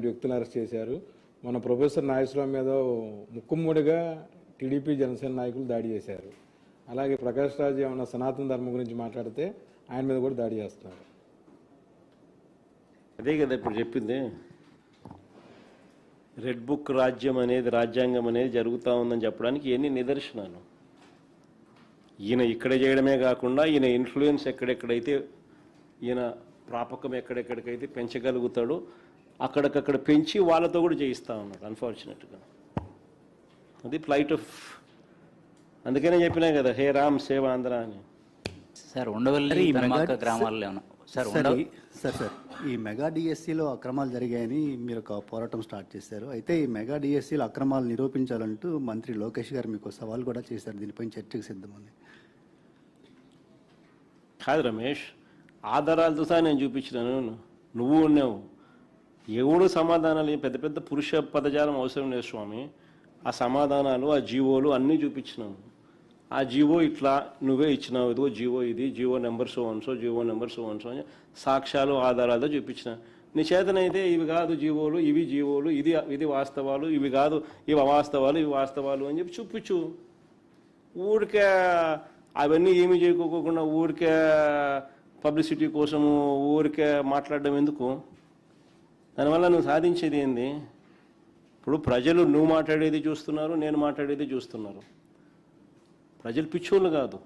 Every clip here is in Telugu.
వ్యక్తులను అరెస్ట్ చేశారు. మన ప్రొఫెసర్ నాగేశ్వరరావు మీద ముక్కుమ్మడిగా టీడీపీ జనసేన నాయకులు దాడి చేశారు. అలాగే ప్రకాష్ రాజ్ ఏమన్నా సనాతన ధర్మం గురించి మాట్లాడితే ఆయన మీద కూడా దాడి చేస్తున్నారు. అదే కదా ఇప్పుడు చెప్పింది. రెడ్ బుక్ రాజ్యం అనేది, రాజ్యాంగం అనేది జరుగుతూ ఉందని చెప్పడానికి ఎన్ని నిదర్శనాలు. ఈయన ఇక్కడ చేయడమే కాకుండా ఈయన ఇన్ఫ్లుయెన్స్ ఎక్కడెక్కడైతే, ఈయన ప్రాపకం ఎక్కడెక్కడికైతే పెంచగలుగుతాడో అక్కడికక్కడ పెంచి వాళ్ళతో కూడా చేయిస్తూ ఉన్నాడు అన్ఫార్చునేట్గా. అది ఫ్లైట్ ఆఫ్, అందుకనే చెప్పినా కదా హే రామ్ సేవ ఆంధ్ర అని. సార్ ఉండవల్లి గ్రామాల్లో సార్ ఈ మెగా డిఎస్సిలో అక్రమాలు జరిగాయని మీరు ఒక పోరాటం స్టార్ట్ చేశారు. అయితే ఈ మెగా డిఎస్సిలో అక్రమాలు నిరూపించాలంటూ మంత్రి లోకేష్ గారు మీకు సవాల్ కూడా చేశారు. దీనిపై చర్చకు సిద్ధమని. కాదు రమేష్, ఆధారాలతో సహా నేను చూపించినాను, నువ్వు ఉన్నావు. ఎవడు సమాధానాలు, పెద్ద పెద్ద పురుష పదజాలం అవసరం లేదు స్వామి. ఆ సమాధానాలు, ఆ జీవోలు అన్నీ చూపించినాము. ఆ జీవో ఇట్లా నువ్వే ఇచ్చినావు, ఇదిగో జీవో ఇది, జీవో నెంబర్ సో వన్సో, జీవో నెంబర్ సో వన్సో అని సాక్ష్యాలు ఆధారాలతో చూపించిన. నీ చేతనైతే ఇవి కాదు జీవోలు, ఇవి జీవోలు, ఇది వాస్తవాలు, ఇవి కాదు ఇవి అవాస్తవాలు, ఇవి వాస్తవాలు అని చెప్పి చూపించు. ఊరికే అవన్నీ ఏమీ చేయకోకుండా ఊరికే పబ్లిసిటీ కోసము ఊరికే మాట్లాడడం ఎందుకు? దానివల్ల నువ్వు సాధించేది ఏంది? ఇప్పుడు ప్రజలు నువ్వు మాట్లాడేది చూస్తున్నారు, నేను మాట్లాడేది చూస్తున్నారు. ప్రజలు పిచ్చోళ్ళు కాదు.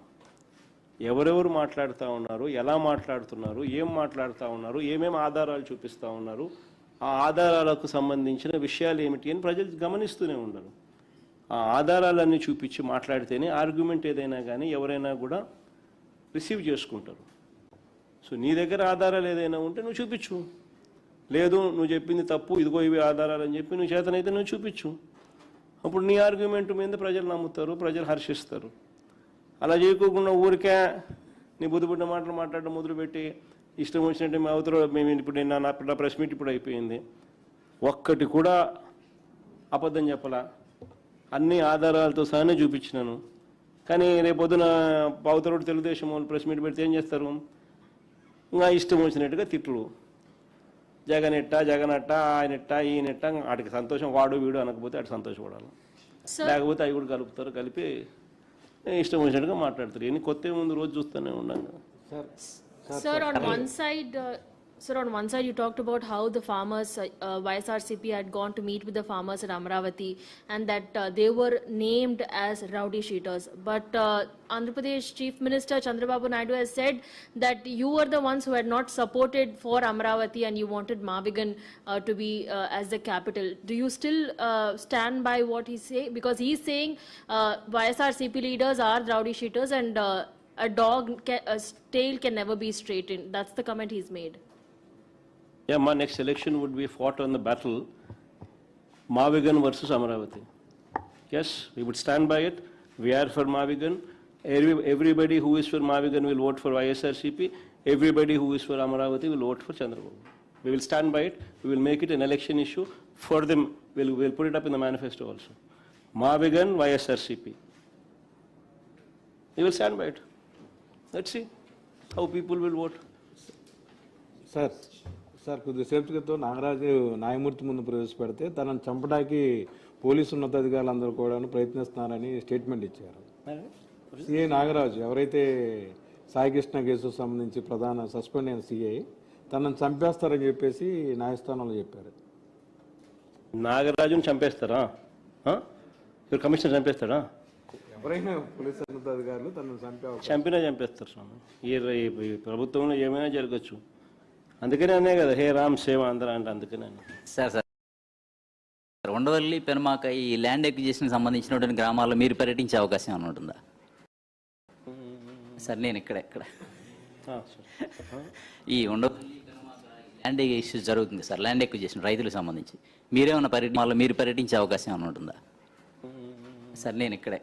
ఎవరెవరు మాట్లాడుతూ ఉన్నారు, ఎలా మాట్లాడుతున్నారు, ఏం మాట్లాడుతూ ఉన్నారు, ఏమేమి ఆధారాలు చూపిస్తూ ఉన్నారు, ఆ ఆధారాలకు సంబంధించిన విషయాలు ఏమిటి అని ప్రజలు గమనిస్తూనే ఉండరు. ఆ ఆధారాలన్నీ చూపించి మాట్లాడితేనే ఆర్గ్యుమెంట్ ఏదైనా కానీ ఎవరైనా కూడా రిసీవ్ చేసుకుంటారు. సో నీ దగ్గర ఆధారాలు ఏదైనా ఉంటే నువ్వు చూపించు. లేదు నువ్వు చెప్పింది తప్పు, ఇదిగో ఇవి ఆధారాలు అని చెప్పి నువ్వు చేతనైతే నువ్వు చూపించు. అప్పుడు నీ ఆర్గ్యుమెంట్ మీద ప్రజలు నమ్ముతారు, ప్రజలు హర్షిస్తారు. అలా చేయకోకుండా ఊరికే నీ బుద్ధిబుడ్డ మాటలు మాట్లాడడం మొదలుపెట్టి ఇష్టం వచ్చినట్టు మేము ఇప్పుడు నా ప్రెస్ మీట్ ఇప్పుడు అయిపోయింది, ఒక్కటి కూడా అబద్ధం చెప్పలా, అన్ని ఆధారాలతో సహానే చూపించినాను. కానీ రేపొద్దున అవతల తెలుగుదేశం వాళ్ళు ప్రెస్ మీట్ పెడితే ఏం చేస్తారు? ఇంకా ఇష్టం వచ్చినట్టుగా తిట్లు, జగన్ అట్ట ఆయనట్ట ఈయనట్ట. వాటికి సంతోషం, వాడు వీడు అనకపోతే అటు సంతోషపడాలి, లేకపోతే అవి కూడా కలుపుతారు, కలిపి ఇష్టం వచ్చినట్టుగా మాట్లాడతారు. ఎన్ని కొత్త ముందు రోజు చూస్తూనే ఉన్నాను. Sir, on one side you talked about how the farmers, YSRCP had gone to meet with the farmers at Amravati and that they were named as rowdy sheeters. But Andhra Pradesh Chief Minister Chandrababu Naidu has said that you were the ones who had not supported for Amravati and you wanted Mavigan to be as the capital. Do you still stand by what he say? Because he's saying YSRCP leaders are rowdy sheeters and a tail can never be straightened. That's the comment he's made. Yeah, my next election would be fought on the battle Mavigan versus Amravati. Yes, we would stand by it. We are for Mavigan. Everybody who is for Mavigan will vote for YSRCP. Everybody who is for Amravati will vote for Chandrababu. We will stand by it. We will make it an election issue for them. We'll put it up in the manifesto also. Mavigan, YSRCP. We will stand by it. Let's see how people will vote. Sir కొద్దిసేపు క్రితం నాగరాజు న్యాయమూర్తి ముందు ప్రవేశపెడితే తనను చంపడానికి పోలీసు ఉన్నతాధికారులందరూ కూడా ప్రయత్నిస్తున్నారని స్టేట్మెంట్ ఇచ్చారు. సిఐ నాగరాజు, ఎవరైతే సాయికృష్ణ కేసుకు సంబంధించి ప్రధాన సస్పెండ్ అయిన సిఐ, తనను చంపేస్తారని చెప్పేసి న్యాయస్థానంలో చెప్పారు. నాగరాజును చంపేస్తారా? కమిషనర్ చంపేస్తాడా? ఎవరైనా పోలీసు ఉన్నతాధికారులు తనను చంపేస్తారు స్వామి. ఈ ప్రభుత్వంలో ఏమైనా జరగచ్చు. అందుకనే అనే కదా హే రామ్ సేవ ఆంధ్ర అంటే. అందుకనే సార్ ఉండవల్లి పెనుమాక ఈ ల్యాండ్ ఎక్విజిషన్ సంబంధించినటువంటి గ్రామాల్లో మీరు పర్యటించే అవకాశం ఏమైనా ఉంటుందా? సార్ నేను ఇక్కడ ఈ ఉండవల్లి ల్యాండ్ ఇష్యూస్ జరుగుతుంది సార్, ల్యాండ్ ఎక్విజిషన్ రైతులకు సంబంధించి మీరేమన్నా మీరు పర్యటించే అవకాశం ఏమైనా ఉంటుందా? సార్ నేను ఇక్కడ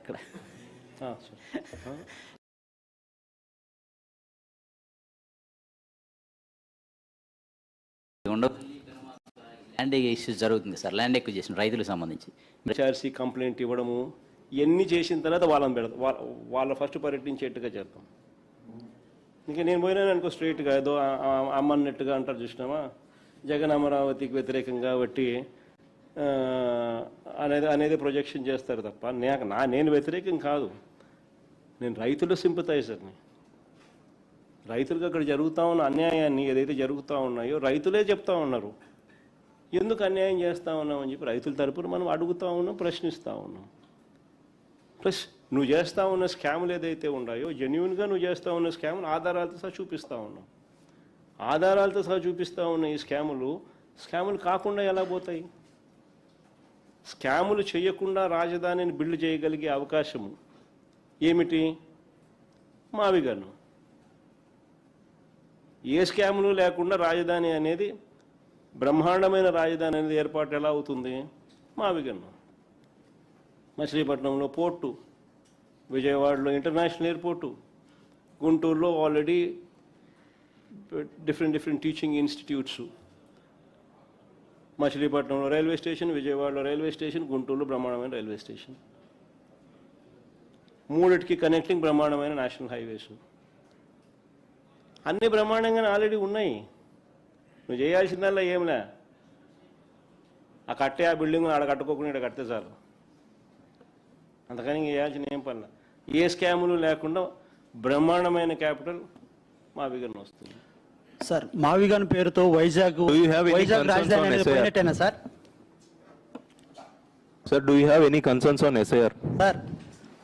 ల్యాండ్ ఇష్యూస్ జరుగుతుంది సార్, ల్యాండ్ ఎక్విజిషన్ రైతులకు సంబంధించి హెచ్ఆర్సీ కంప్లైంట్ ఇవ్వడము ఇవన్నీ చేసిన తర్వాత వాళ్ళని పెడతాం, వాళ్ళ ఫస్ట్ పర్యటించేట్టుగా చేద్దాం. ఇంకా నేను పోయినా అనుకో స్ట్రైట్గా ఏదో అమ్మన్నట్టుగా అంటారు చూసినామా, జగన్ అమరావతికి వ్యతిరేకం కాబట్టి అనేది ప్రొజెక్షన్ చేస్తారు తప్ప నేను వ్యతిరేకం కాదు. నేను రైతుల సింపథైజర్ని. రైతులకు అక్కడ జరుగుతూ ఉన్న అన్యాయాన్ని ఏదైతే జరుగుతూ ఉన్నాయో రైతులే చెప్తా ఉన్నారు. ఎందుకు అన్యాయం చేస్తూ ఉన్నామని చెప్పి రైతుల తరపున మనం అడుగుతూ ఉన్నాం, ప్రశ్నిస్తూ ఉన్నాం. ప్లస్ నువ్వు చేస్తూ ఉన్న స్కాములు ఏదైతే ఉన్నాయో జెన్యున్గా నువ్వు చేస్తూ ఉన్న స్కాములు ఆధారాలతో సహా చూపిస్తూ ఉన్నాం. ఆధారాలతో సహా చూపిస్తూ ఉన్న ఈ స్కాములు కాకుండా ఎలా పోతాయి? స్కాములు చేయకుండా రాజధానిని బిల్డ్ చేయగలిగే అవకాశము ఏమిటి? మావిగన్ను. ఏ స్కాములు లేకుండా రాజధాని అనేది బ్రహ్మాండమైన రాజధాని అనేది ఏర్పాటు ఎలా అవుతుంది? మావిగన్ను. మచిలీపట్నంలో పోర్టు, విజయవాడలో ఇంటర్నేషనల్ ఎయిర్పోర్టు, గుంటూరులో ఆల్రెడీ డిఫరెంట్ టీచింగ్ ఇన్స్టిట్యూట్స్, మచిలీపట్నంలో రైల్వే స్టేషన్, విజయవాడలో రైల్వే స్టేషన్, గుంటూరులో బ్రహ్మాండమైన రైల్వే స్టేషన్, మూడిటికి కనెక్టింగ్ బ్రహ్మాండమైన నేషనల్ హైవేస్. అన్ని బ్రహ్మాండంగానే ఆల్రెడీ ఉన్నాయి. నువ్వు చేయాల్సిందల్లా ఏంలే, ఆ బిల్డింగ్ ఆడ కట్టుకోకుండా ఇక్కడ కడితే చాలు. అంతకని చేయాల్సిన ఏం పనుల. ఏ స్కాములు లేకుండా బ్రహ్మాండమైన క్యాపిటల్ మావిగన్ వస్తుంది. సార్ మావిగన్ పేరుతో వైజాగ్ రాజధాని అనేది పోయినట్టేనా sir? Sir, do you have any concerns on SIR? Sir